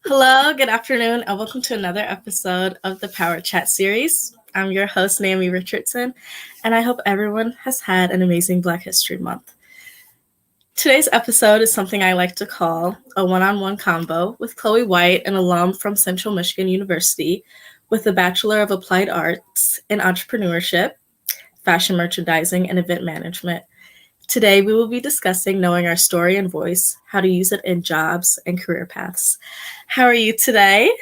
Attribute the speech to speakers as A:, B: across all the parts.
A: Hello, good afternoon, and welcome to another episode of the Power Chat series. I'm your host, Naomi Richardson, and I hope everyone has had an amazing Black History Month. Today's episode is something I like to call a one-on-one combo with Chloe White, an alum from Central Michigan University with a Bachelor of Applied Arts in Entrepreneurship, Fashion Merchandising, and Event Management. Today, we will be discussing knowing our story and voice, how to use it in jobs and career paths. How are you today?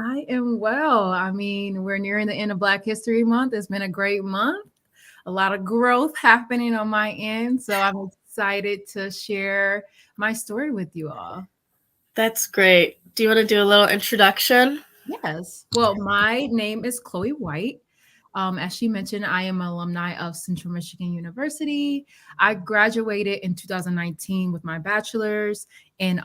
B: I am well. We're nearing the end of Black History Month. It's been a great month, a lot of growth happening on my end. So I'm excited to share my story with you all.
A: That's great. Do you want to do a little introduction?
B: Yes. Well, my name is Chloe White. As she mentioned, I am an alumni of Central Michigan University. I graduated in 2019 with my bachelor's in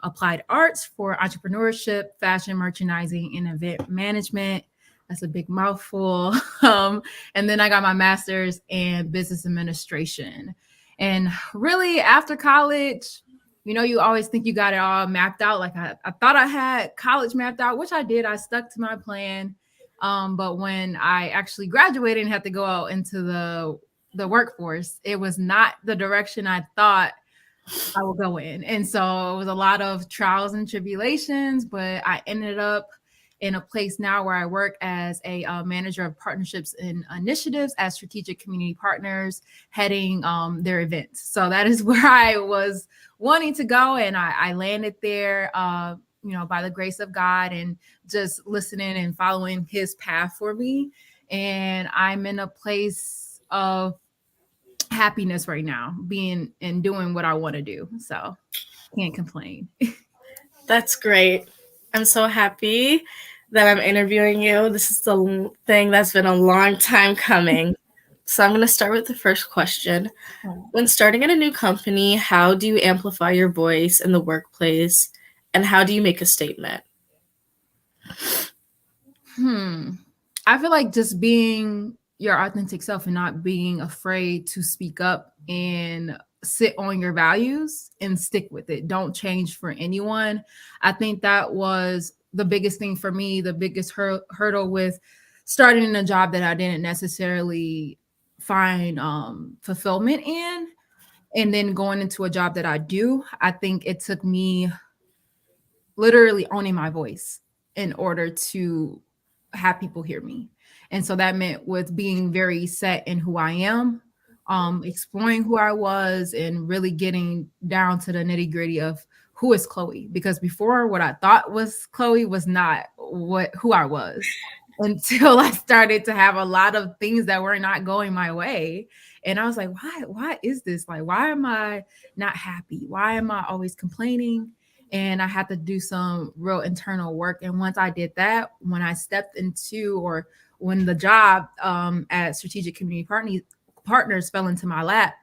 B: applied arts for entrepreneurship, fashion merchandising, and event management. That's a big mouthful. And then I got my master's in business administration. And really, after college, you always think you got it all mapped out. Like I thought I had college mapped out, which I did. I stuck to my plan. But when I actually graduated and had to go out into the workforce, it was not the direction I thought I would go in. And so it was a lot of trials and tribulations, but I ended up in a place now where I work as a manager of partnerships and initiatives at strategic community partners, heading their events. So that is where I was wanting to go, and I landed there. By the grace of God and just listening and following his path for me. And I'm in a place of happiness right now, being and doing what I want to do. So can't complain.
A: That's great. I'm so happy that I'm interviewing you. This is the thing that's been a long time coming. So I'm going to start with the first question. When starting at a new company, how do you amplify your voice in the workplace, and how do you make a statement?
B: I feel like just being your authentic self and not being afraid to speak up and sit on your values and stick with it. Don't change for anyone. I think that was the biggest thing for me, the biggest hurdle with starting in a job that I didn't necessarily find fulfillment in, and then going into a job that I do. I think it took me literally owning my voice in order to have people hear me. And so that meant with being very set in who I am, exploring who I was and really getting down to the nitty gritty of who is Chloe. Because before, what I thought was Chloe was not who I was until I started to have a lot of things that were not going my way. And I was like, why is this? Like, why am I not happy? Why am I always complaining? And I had to do some real internal work. And once I did that, when I stepped into, or when the job at Strategic Community Partners fell into my lap,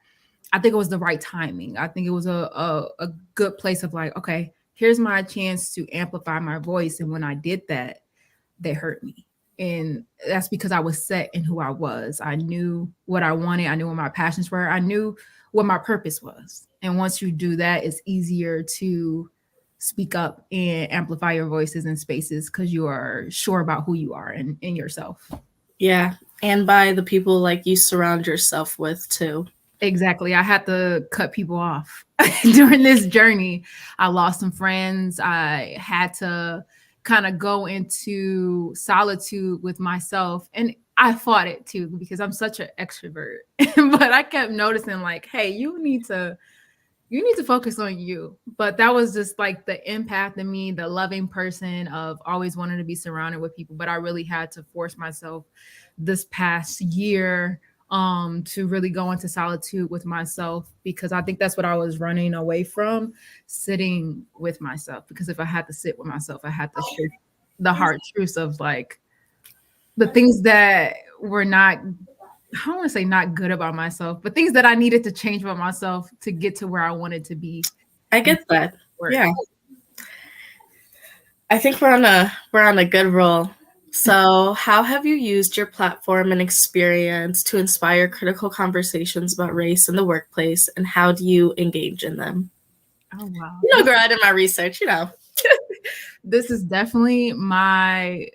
B: I think it was the right timing. I think it was a good place of like, okay, here's my chance to amplify my voice. And when I did that, they hurt me. And that's because I was set in who I was. I knew what I wanted. I knew what my passions were. I knew what my purpose was. And once you do that, it's easier to speak up and amplify your voices in spaces because you are sure about who you are and yourself.
A: Yeah, and by the people like you surround yourself with too.
B: Exactly. I had to cut people off during this journey. I lost some friends. I had to kind of go into solitude with myself. And I fought it too because I'm such an extrovert. But I kept noticing, like, hey, you need to focus on you. But that was just like the empath in me, the loving person of always wanting to be surrounded with people. But I really had to force myself this past year to really go into solitude with myself, because I think that's what I was running away from, sitting with myself. Because if I had to sit with myself, I had to share the hard truths of like the things that were not, I don't want to say not good about myself, but things that I needed to change about myself to get to where I wanted to be.
A: I get that. Yeah. I think we're on a good roll. So, how have you used your platform and experience to inspire critical conversations about race in the workplace, and how do you engage in them?
B: Oh, wow.
A: Girl, I did my research,
B: This is definitely my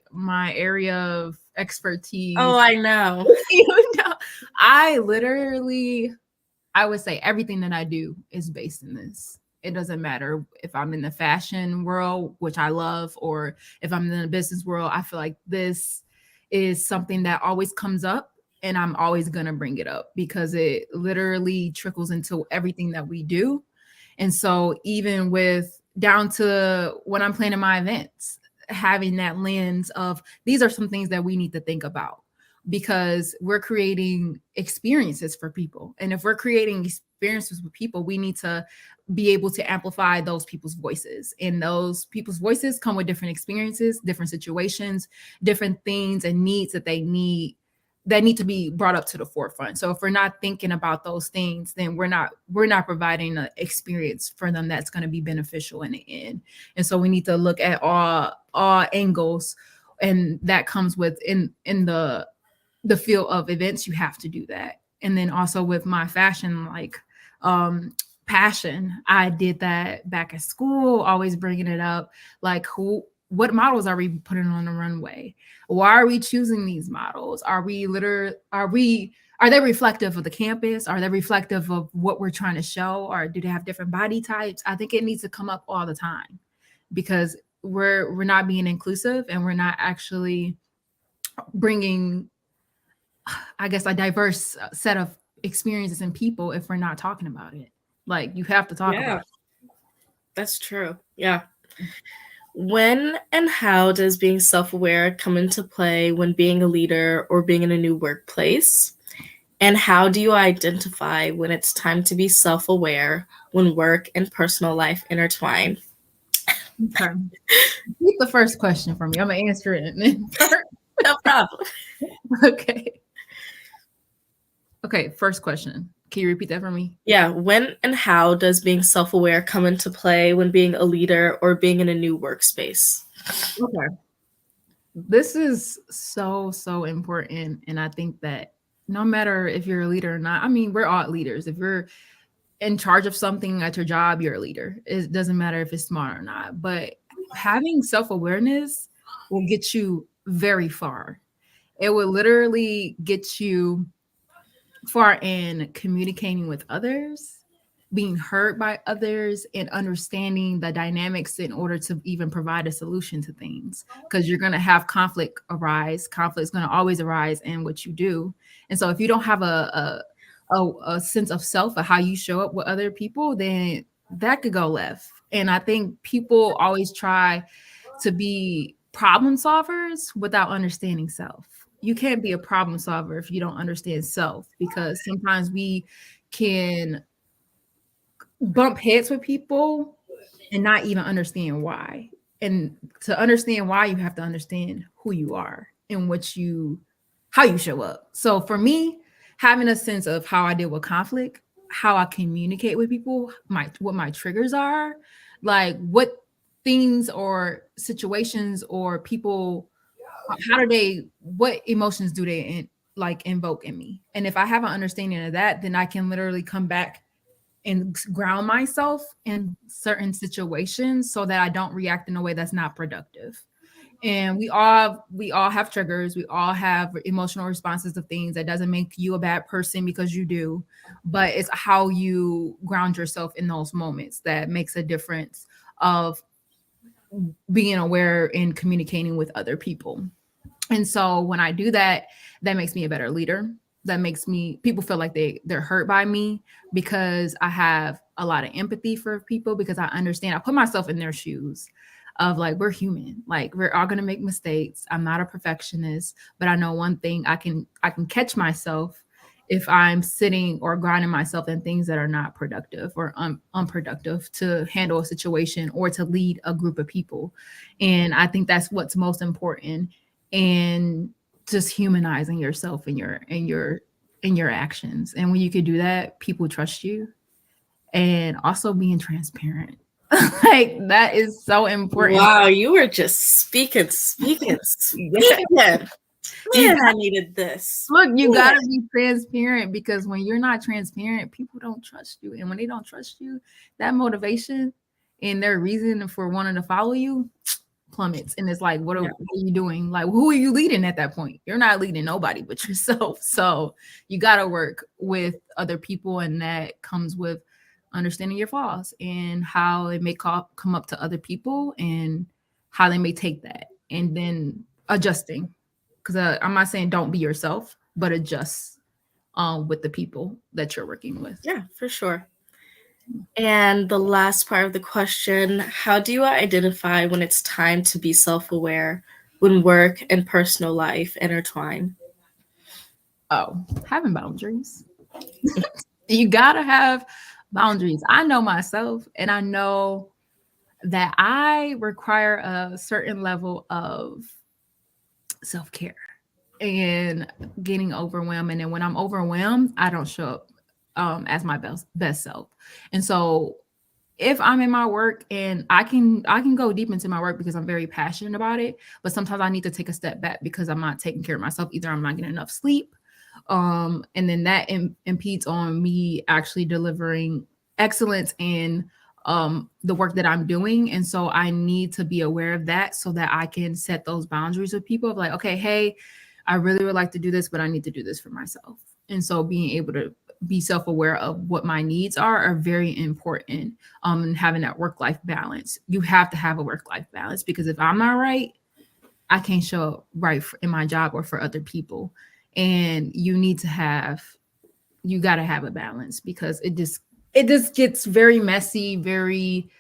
B: area of expertise.
A: Oh, I know.
B: You know, I literally, I would say everything that I do is based in this. It doesn't matter if I'm in the fashion world, which I love, or if I'm in the business world. I feel like this is something that always comes up, and I'm always going to bring it up because it literally trickles into everything that we do. And so, even with down to when I'm planning my events, having that lens of these are some things that we need to think about because we're creating experiences for people. And if we're creating experiences with people, we need to be able to amplify those people's voices. And those people's voices come with different experiences, different situations, different things and needs that they need that need to be brought up to the forefront. So if we're not thinking about those things, then we're not providing an experience for them that's going to be beneficial in the end. And so we need to look at all angles, and that comes with in the field of events. You have to do that. And then also with my fashion, like passion, I did that back at school, always bringing it up, like what models are we putting on the runway? Why are we choosing these models? Are they reflective of the campus? Are they reflective of what we're trying to show? Or do they have different body types? I think it needs to come up all the time because we're not being inclusive and we're not actually bringing, I guess, a diverse set of experiences and people if we're not talking about it. Like, you have to talk about it.
A: That's true. Yeah. When and how does being self-aware come into play when being a leader or being in a new workplace? And how do you identify when it's time to be self-aware when work and personal life intertwine?
B: Okay. Repeat the first question for me. I'm going to answer it.
A: No problem.
B: Okay. Okay, first question. Can you repeat that for me?
A: Yeah. When and how does being self-aware come into play when being a leader or being in a new workspace?
B: Okay. This is so important. And I think that no matter if you're a leader or not, I mean, we're all leaders. If you're in charge of something at your job, you're a leader. It doesn't matter if it's smart or not. But having self-awareness will get you very far. It will literally get you far in communicating with others, being heard by others, and understanding the dynamics in order to even provide a solution to things. Because you're going to have conflict arise. Conflict is going to always arise in what you do. And so if you don't have a sense of self of how you show up with other people, then that could go left. And I think people always try to be problem solvers without understanding self. You can't be a problem solver if you don't understand self, because sometimes we can bump heads with people and not even understand why. And to understand why, you have to understand who you are and how you show up. So for me, having a sense of how I deal with conflict, how I communicate with people, what my triggers are, like what things or situations or people, what emotions do they invoke in me? And if I have an understanding of that, then I can literally come back and ground myself in certain situations so that I don't react in a way that's not productive. And we all have triggers. We all have emotional responses to things. That doesn't make you a bad person because you do, but it's how you ground yourself in those moments that makes a difference of being aware and communicating with other people. And so when I do that, that makes me a better leader. That makes people feel like they're hurt by me because I have a lot of empathy for people, because I understand, I put myself in their shoes of like, we're human, like we're all going to make mistakes. I'm not a perfectionist, but I know one thing, I can catch myself if I'm sitting or grinding myself in things that are not productive or unproductive to handle a situation or to lead a group of people. And I think that's what's most important. And just humanizing yourself in your actions. And when you can do that, people trust you. And also being transparent. Like, that is so important.
A: Wow, you were just speaking. Man, I needed this.
B: Look, you gotta be transparent, because when you're not transparent, people don't trust you. And when they don't trust you, that motivation and their reason for wanting to follow you plummets. And it's like,
A: Yeah.
B: what are you doing? Like, who are you leading at that point? You're not leading nobody but yourself. So you got to work with other people, and that comes with understanding your flaws and how it may come up to other people and how they may take that, and then adjusting. Because I'm not saying don't be yourself, but adjust with the people that you're working with.
A: Yeah, for sure. And the last part of the question, how do you identify when it's time to be self-aware when work and personal life intertwine?
B: Oh, having boundaries. You gotta have boundaries. I know myself, and I know that I require a certain level of self-care and getting overwhelmed. And then when I'm overwhelmed, I don't show up as my best self. And so if I'm in my work, and I can go deep into my work because I'm very passionate about it, but sometimes I need to take a step back because I'm not taking care of myself. Either I'm not getting enough sleep, and then that impedes on me actually delivering excellence in the work that I'm doing. And so I need to be aware of that so that I can set those boundaries with people of like, okay, hey, I really would like to do this, but I need to do this for myself. And so being able to be self-aware of what my needs are very important. And having that work-life balance. You have to have a work-life balance, because if I'm not right, I can't show up right in my job or for other people. And you got to have a balance, because it just gets very messy, very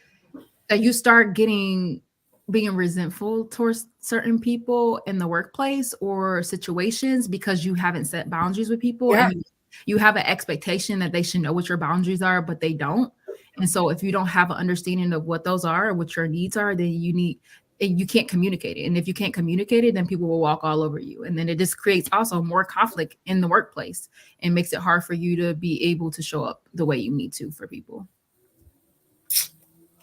B: you start being resentful towards certain people in the workplace or situations because you haven't set boundaries with people,
A: Yeah.
B: and you have an expectation that they should know what your boundaries are, but they don't. And so if you don't have an understanding of what those are or what your needs are, then you can't communicate it. And if you can't communicate it, then people will walk all over you. And then it just creates also more conflict in the workplace and makes it hard for you to be able to show up the way you need to for people.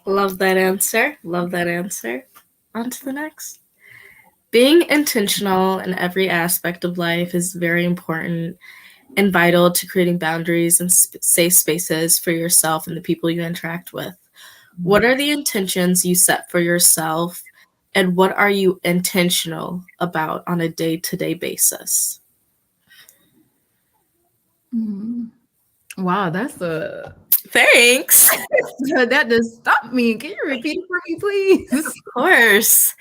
A: Love that answer. Love that answer. On to the next. Being intentional in every aspect of life is very important and vital to creating boundaries and safe spaces for yourself and the people you interact with. What are the intentions you set for yourself, and what are you intentional about on a day-to-day basis?
B: Mhm. Wow, that's a
A: Thanks.
B: that just stopped me. Can you repeat it for me, please?
A: Of course.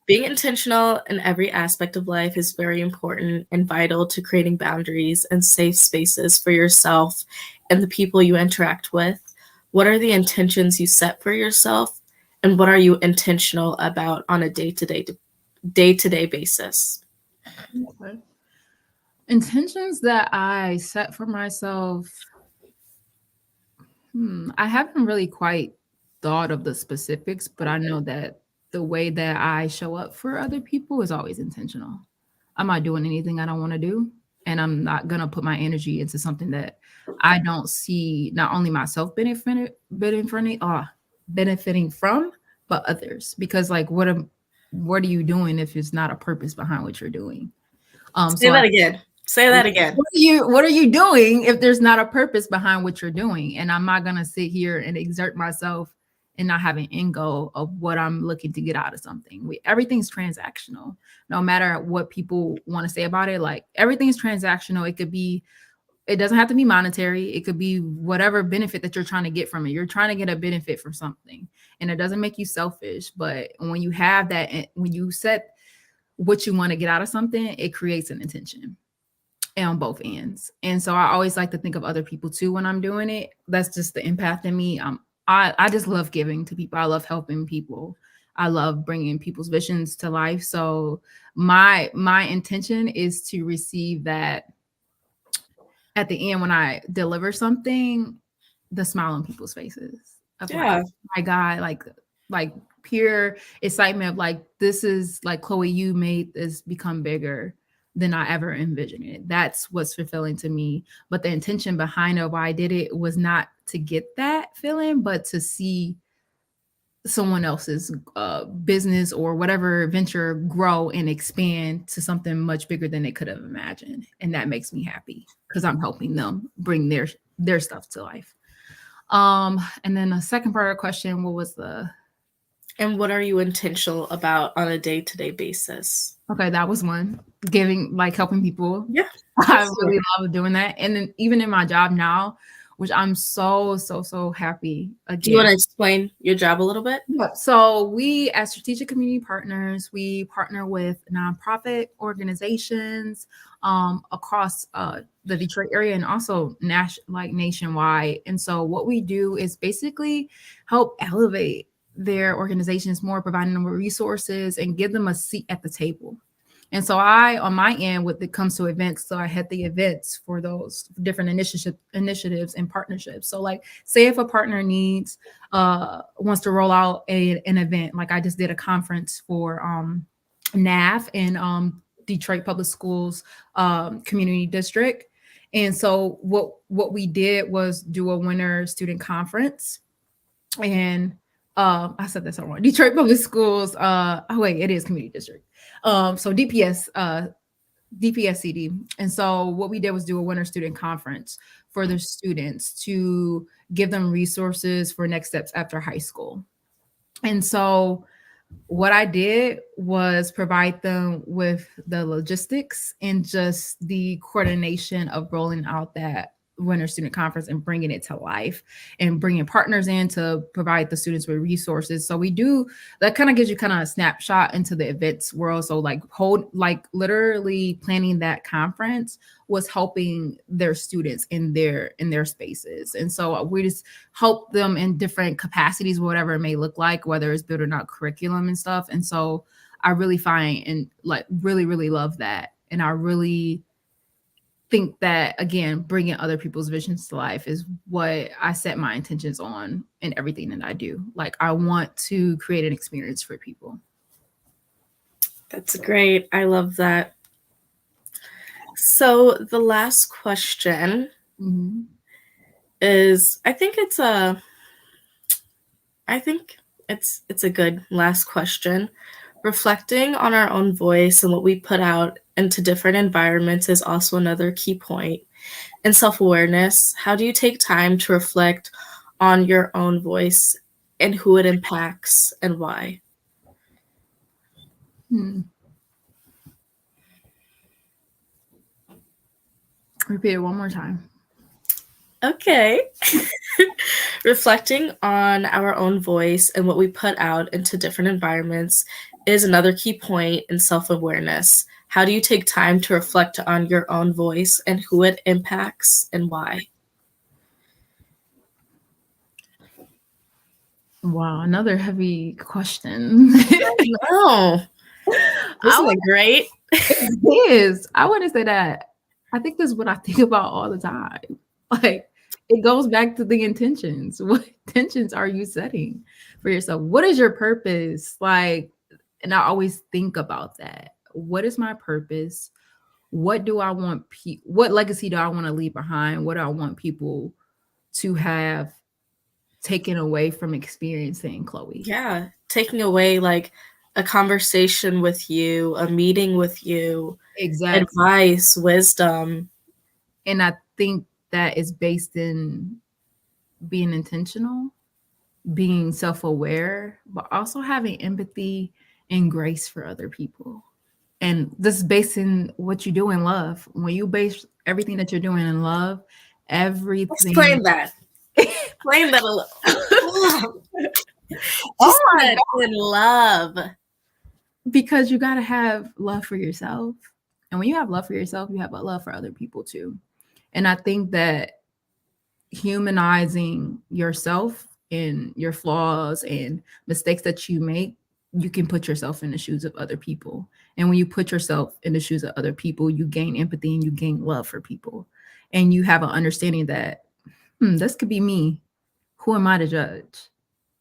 A: Being intentional in every aspect of life is very important and vital to creating boundaries and safe spaces for yourself and the people you interact with. What are the intentions you set for yourself, and what are you intentional about on a day-to-day basis?
B: Okay. Intentions that I set for myself. I haven't really quite thought of the specifics, but I know that the way that I show up for other people is always intentional. I'm not doing anything I don't want to do, and I'm not gonna put my energy into something that I don't see not only myself benefiting from, but others. Because like, what are you doing if it's not a purpose behind what you're doing?
A: Say
B: So
A: that again. Say that again.
B: what are you doing if there's not a purpose behind what you're doing? And I'm not gonna sit here and exert myself and not have an end goal of what I'm looking to get out of something. Everything's transactional. No matter what people want to say about it, like everything's transactional. It doesn't have to be monetary. It could be whatever benefit that you're trying to get from it. You're trying to get a benefit from something, and it doesn't make you selfish. But when you have that, when you set what you want to get out of something, it creates an intention on both ends. And so I always like to think of other people too when I'm doing it. That's just the empath in me. I just love giving to people. I love helping people. I love bringing people's visions to life. So my intention is to receive that at the end when I deliver something, the smile on people's faces of like,
A: Yeah.
B: my God, like pure excitement of like, this is like, Chloe, you made this become bigger than I ever envisioned it. That's what's fulfilling to me. But the intention behind it, why I did it, was not to get that feeling, but to see someone else's business or whatever venture grow and expand to something much bigger than they could have imagined. And that makes me happy because I'm helping them bring their stuff to life. And then the second part of the question, what was the
A: And what are you intentional about on a day-to-day basis?
B: okay, that was one. Giving like helping people.
A: Yeah.
B: I really love doing that. And then even in my job now, which I'm so happy
A: Do you want
B: again.
A: to explain your job a little bit?
B: Yeah. So we, as strategic community partners, we partner with nonprofit organizations across the Detroit area and also nationwide. And so what we do is basically help elevate their organizations more, providing them with resources and give them a seat at the table. And so I, on my end, when it comes to events, so I head the events for those different initiatives and partnerships. So like, say if a partner needs wants to roll out an event, like I just did a conference for NAF in Detroit Public Schools community district. And so what we did was do a winter student conference. And I said that so wrong. Detroit Public Schools. Oh wait, it is community district. So DPSCD. And so what we did was do a winter student conference for the students to give them resources for next steps after high school. And so what I did was provide them with the logistics and just the coordination of rolling out that winter student conference and bringing it to life and bringing partners in to provide the students with resources. So we do that, kind of gives you kind of a snapshot into the events world. So like literally planning that conference was helping their students in their spaces. And so we just help them in different capacities, whatever it may look like, whether it's building out curriculum and stuff. And so I really find and like really love that. And I really think that, again, bringing other people's visions to life is what I set my intentions on in everything that I do. Like I want to create an experience for people.
A: That's great. I love that. So the last question is, I think it's a good last question. Reflecting on our own voice and what we put out into different environments is also another key point. In self-awareness, how do you take time to reflect on your own voice and who it impacts and why?
B: Repeat it one more time.
A: Okay. Reflecting on our own voice and what we put out into different environments is another key point in self-awareness. How do you take time to reflect on your own voice and who it impacts and why?
B: Wow, another heavy question.
A: Oh, isn't it great?
B: It is. I want to say that I think this is what I think about all the time. Like it goes back to the intentions. What intentions are you setting for yourself? What is your purpose? Like, and I always think about that. What is my purpose? What do I want? What legacy do I want to leave behind? What do I want people to have taken away from experiencing Chloe?
A: Yeah, taking away like a conversation with you, a meeting with you,
B: Exactly.
A: advice, wisdom.
B: And I think that is based in being intentional, being self-aware, but also having empathy and grace for other people. And this is based in what you do in love. When you base everything that you're doing in love, everything.
A: Explain that. Explain that a little.
B: Oh my
A: God. In love.
B: Because you got to have love for yourself. And when you have love for yourself, you have a love for other people too. And I think that humanizing yourself and your flaws and mistakes that you make, you can put yourself in the shoes of other people. And when you put yourself in the shoes of other people, you gain empathy and you gain love for people. And you have an understanding that this could be me. Who am I to judge?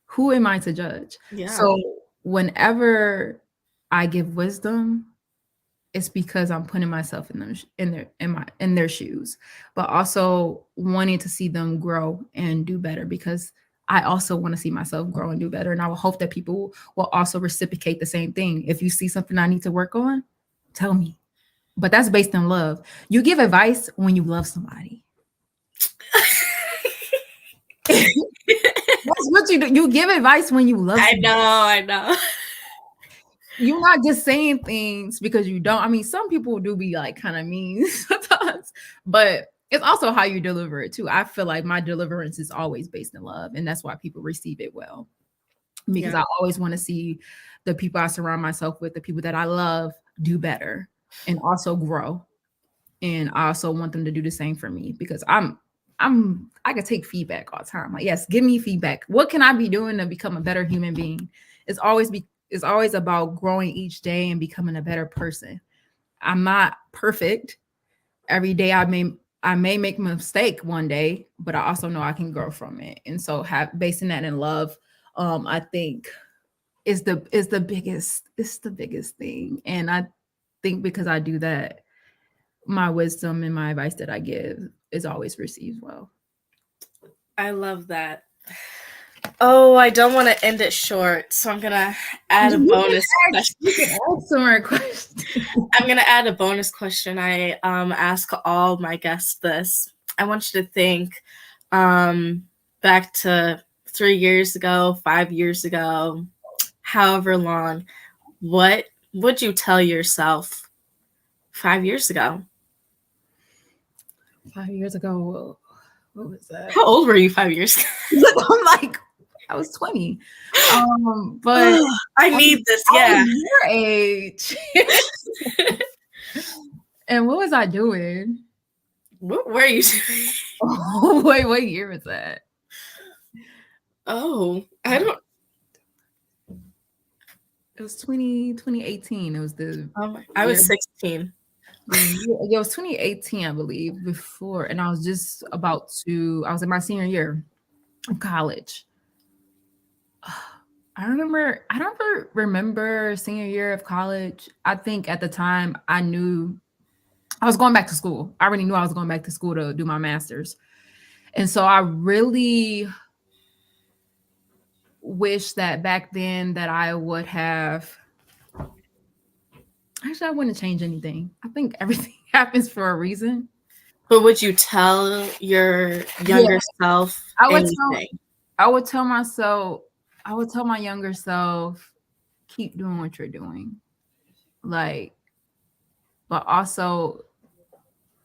B: Who am I to judge?
A: Yeah.
B: So whenever I give wisdom, it's because I'm putting myself in their shoes, but also wanting to see them grow and do better, because I also want to see myself grow and do better. And I will hope that people will also reciprocate the same thing. If you see something I need to work on, tell me. But that's based on love. You give advice when you love somebody. That's what you do. You give advice when you love
A: I
B: somebody.
A: know, I know.
B: You're not just saying things because you don't. I mean, some people do be like kind of mean sometimes, but it's also how you deliver it too. I feel like my deliverance is always based in love, and that's why people receive it well. Because
A: Yeah.
B: I always want to see the people I surround myself with, the people that I love, do better and also grow. And I also want them to do the same for me because I could take feedback all the time. Like, yes, give me feedback. What can I be doing to become a better human being? It's always about growing each day and becoming a better person. I'm not perfect. Every day I may make a mistake one day, but I also know I can grow from it. And so have basing that in love, I think is the biggest thing. And I think because I do that, my wisdom and my advice that I give is always received well.
A: I love that. Oh, I don't want to end it short, so I'm gonna add a bonus question.
B: You can ask some more questions.
A: I'm gonna add a bonus question. I ask all my guests this. I want you to think back to 3 years ago, 5 years ago, however long. What would you tell yourself 5 years ago?
B: 5 years ago, what was that?
A: How old were you 5 years ago?
B: I'm like, I was 20. But
A: I need this, yeah.
B: your age. And what was I doing?
A: What were you doing?
B: Oh, wait, what year was that?
A: Oh, I don't.
B: It was 2018. It was the
A: I was 16.
B: it was 2018, I believe, before, and I was just I was in my senior year of college. I don't remember senior year of college. I think at the time I knew I was going back to school. I already knew I was going back to school to do my master's. And so I really wish that back then that I would have actually I wouldn't change anything. I think everything happens for a reason.
A: But would you tell your younger self
B: I would
A: anything?
B: I would tell myself, I would tell my younger self, keep doing what you're doing. Like, but also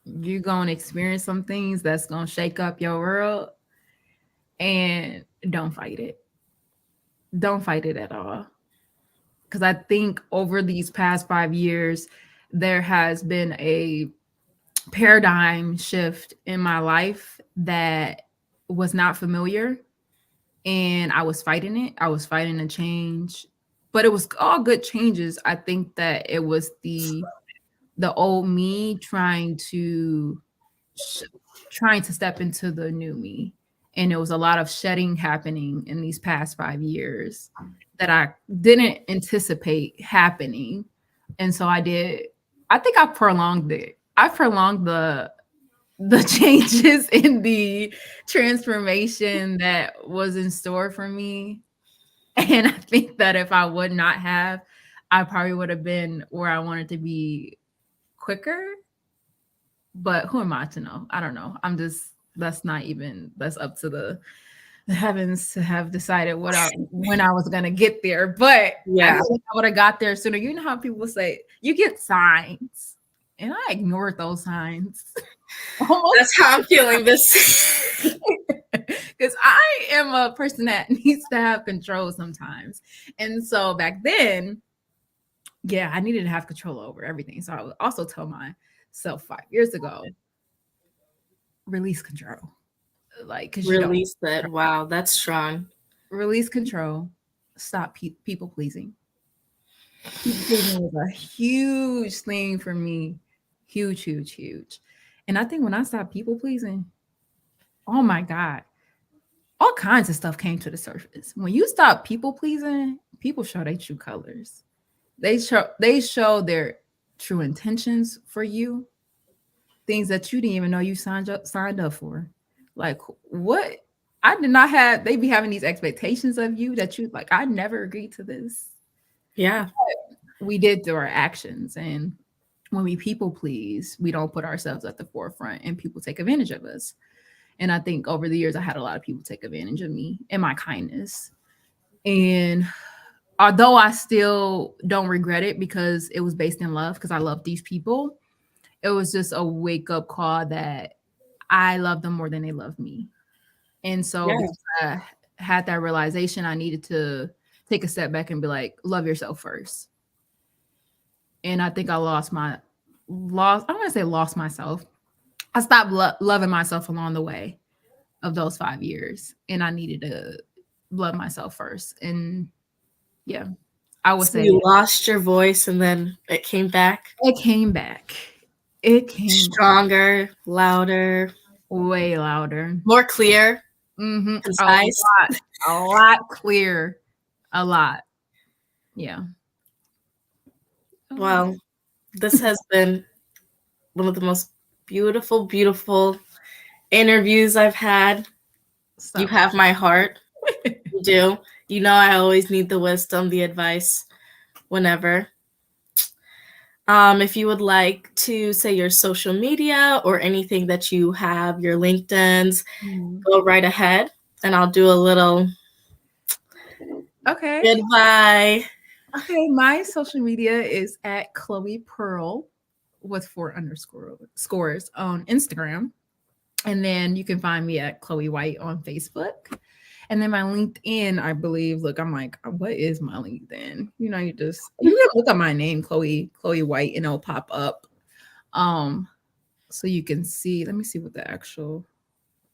B: you're gonna experience some things that's gonna shake up your world and don't fight it. Don't fight it at all. Because I think over these past 5 years, there has been a paradigm shift in my life that was not familiar. And I was fighting it. I was fighting a change, but it was all good changes. I think that it was the old me trying to step into the new me, and there was a lot of shedding happening in these past 5 years that I didn't anticipate happening, and so I did. I think I prolonged it. I prolonged the changes in the transformation that was in store for me. And I think that if I would not have, I probably would have been where I wanted to be quicker. But who am I to know? I don't know. That's up to the heavens to have decided when I was gonna get there. But
A: Yeah.
B: I feel like I would have got there sooner. You know how people say you get signs, and I ignored those signs.
A: That's how I'm feeling this.
B: Because I am a person that needs to have control sometimes. And so back then, yeah, I needed to have control over everything. So I would also tell myself 5 years ago, release control. Like, because you don't
A: Release that. Wow, that's strong.
B: release control, stop people pleasing. People pleasing was a huge thing for me. Huge, huge, huge. And I think when I stopped people pleasing, oh my God, all kinds of stuff came to the surface. When you stop people pleasing, people show their true colors. They show their true intentions for you, things that you didn't even know you signed up for. Like what I did not have, they be having these expectations of you that you like, I never agreed to this.
A: Yeah.
B: We did through our actions. And when we people please, we don't put ourselves at the forefront and people take advantage of us. And I think over the years, I had a lot of people take advantage of me and my kindness. And although I still don't regret it because it was based in love, because I love these people, it was just a wake up call that I love them more than they love me. And so
A: Yeah.
B: because I had that realization, I needed to take a step back and be like, love yourself first. And I think I I'm going to say lost myself. I stopped loving myself along the way of those 5 years. And I needed to love myself first. And yeah, I would
A: So
B: say
A: you lost your voice and then it came back
B: it came back. It came
A: stronger, louder,
B: way louder.
A: more clear,
B: A
A: concise.
B: lot clearer. A lot. Yeah. A lot.
A: Well, this has been one of the most beautiful, beautiful interviews I've had. You
B: Stop.
A: have my heart. You do. You know, I always need the wisdom, the advice whenever. If you would like to say your social media or anything that you have, your LinkedIn's, go right ahead and I'll do a little
B: Okay.
A: goodbye.
B: Okay. My social media is at Chloe Pearl with 4 underscores on Instagram. And then you can find me at Chloe White on Facebook. And then my LinkedIn, I believe, look, I'm like, what is my LinkedIn? You know, you can look up my name, Chloe White, and it'll pop up. So you can see, let me see what the actual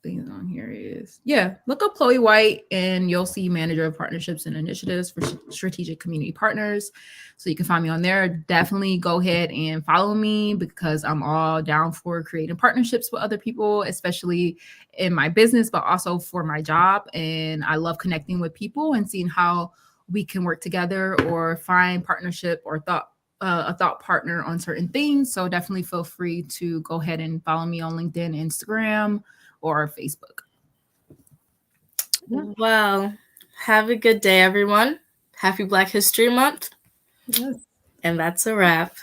B: thing on here is. Yeah, look up Chloe White and you'll see manager of partnerships and initiatives for strategic community partners. So you can find me on there. Definitely go ahead and follow me because I'm all down for creating partnerships with other people, especially in my business, but also for my job. And I love connecting with people and seeing how we can work together or find partnership or a thought partner on certain things. So definitely feel free to go ahead and follow me on LinkedIn, Instagram, or Facebook. Yeah.
A: Well, have a good day, everyone. Happy Black History Month.
B: Yes.
A: And that's a wrap.